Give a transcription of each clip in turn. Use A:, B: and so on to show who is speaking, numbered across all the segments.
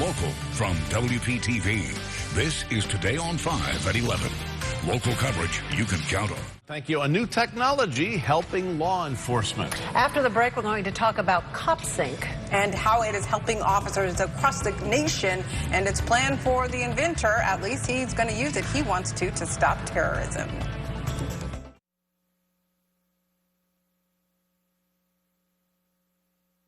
A: Local from WPTV. This is Today on 5 at 11. Local coverage you can count on.
B: Thank you. A new technology helping law enforcement.
C: After the break, we're going to talk about COPsync
D: and how it is helping officers across the nation, and it's planned for the inventor. At least he's going to use it. He wants to stop terrorism.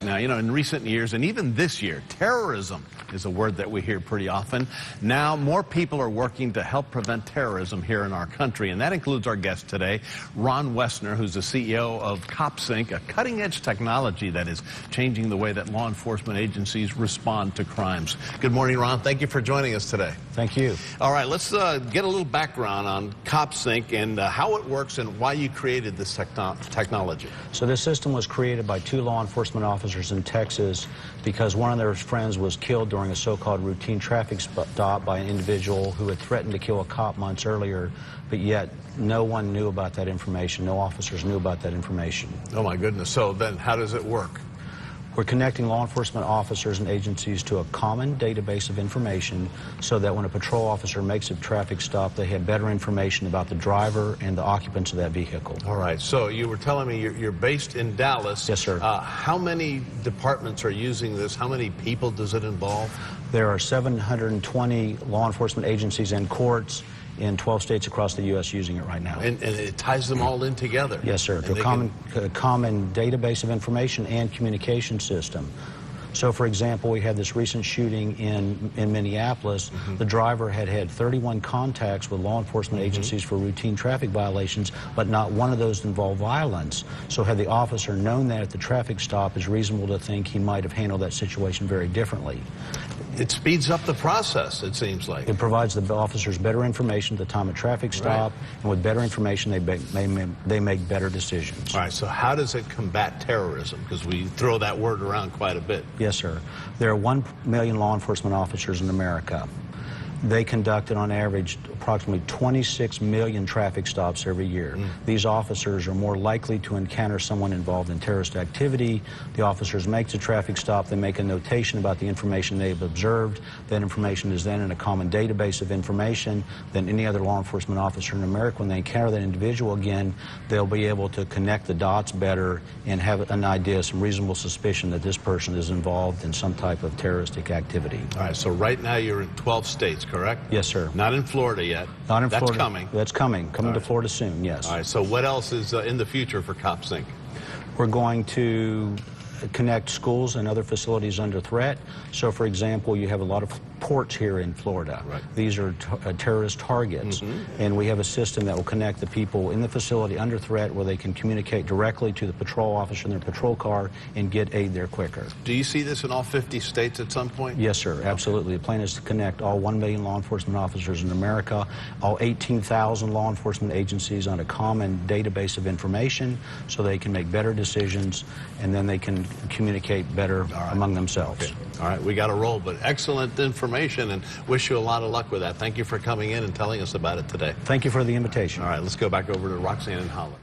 B: Now, you know, in recent years, and even this year, terrorism is a word that we hear pretty often. Now, more people are working to help prevent terrorism here in our country, and that includes our guest today, Ron Woessner, who's the CEO of COPsync, a cutting-edge technology that is changing the way that law enforcement agencies respond to crimes. Good morning, Ron. Thank you for joining us today.
E: Thank you.
B: All right, let's get a little background on COPsync and how it works and why you created this technology.
E: So this system was created by two law enforcement officers in Texas because one of their friends was killed during a so-called routine traffic stop by an individual who had threatened to kill a cop months earlier, but yet no one knew about that information. No officers knew about that information.
B: Oh my goodness. So then how does it work?
E: We're connecting law enforcement officers and agencies to a common database of information so that when a patrol officer makes a traffic stop, they have better information about the driver and the occupants of that vehicle.
B: All right. So you were telling me you're based in Dallas.
E: Yes, sir.
B: How many departments are using this? How many people does it involve?
E: There are 720 law enforcement agencies and courts in 12 states across the U.S. using it right now.
B: And it ties them all in together.
E: Yes, sir, to a common database of information and communication system. So, for example, we had this recent shooting in Minneapolis. The driver had 31 contacts with law enforcement agencies for routine traffic violations, but not one of those involved violence. So had the officer known that at the traffic stop, it's reasonable to think he might have handled that situation very differently.
B: It speeds up the process, it seems like.
E: It provides the officers better information at the time of traffic stop, and with better information, they make better decisions.
B: All right, so how does it combat terrorism? Because we throw that word around quite a bit.
E: Yes, sir. There are 1 million law enforcement officers in America. They conducted, on average, approximately 26 million traffic stops every year. These officers are more likely to encounter someone involved in terrorist activity. The officers make the traffic stop. They make a notation about the information they've observed. That information is then in a common database of information. Then any other law enforcement officer in America, when they encounter that individual again, they'll be able to connect the dots better and have an idea, some reasonable suspicion that this person is involved in some type of terroristic activity.
B: All right, so right now you're in 12 states, correct?
E: Yes, sir.
B: Not in Florida yet.
E: Not in Florida.
B: That's coming.
E: That's coming. Coming to Florida soon, yes.
B: All right, so what else is in the future for COPsync?
E: We're going to connect schools and other facilities under threat. So, for example, you have a lot of ports here in Florida.
B: Right.
E: These are terrorist targets, and we have a system that will connect the people in the facility under threat where they can communicate directly to the patrol officer in their patrol car and get aid there quicker.
B: Do you see this in all 50 states at some point?
E: Yes, sir, absolutely. The plan is to connect all 1 million law enforcement officers in America, all 18,000 law enforcement agencies on a common database of information so they can make better decisions and then they can communicate better among themselves.
B: Okay. All right, we got to roll, but excellent information and wish you a lot of luck with that. Thank you for coming in and telling us about it today.
E: Thank you for the invitation.
B: All right, let's go back over to Roxanne and Holland.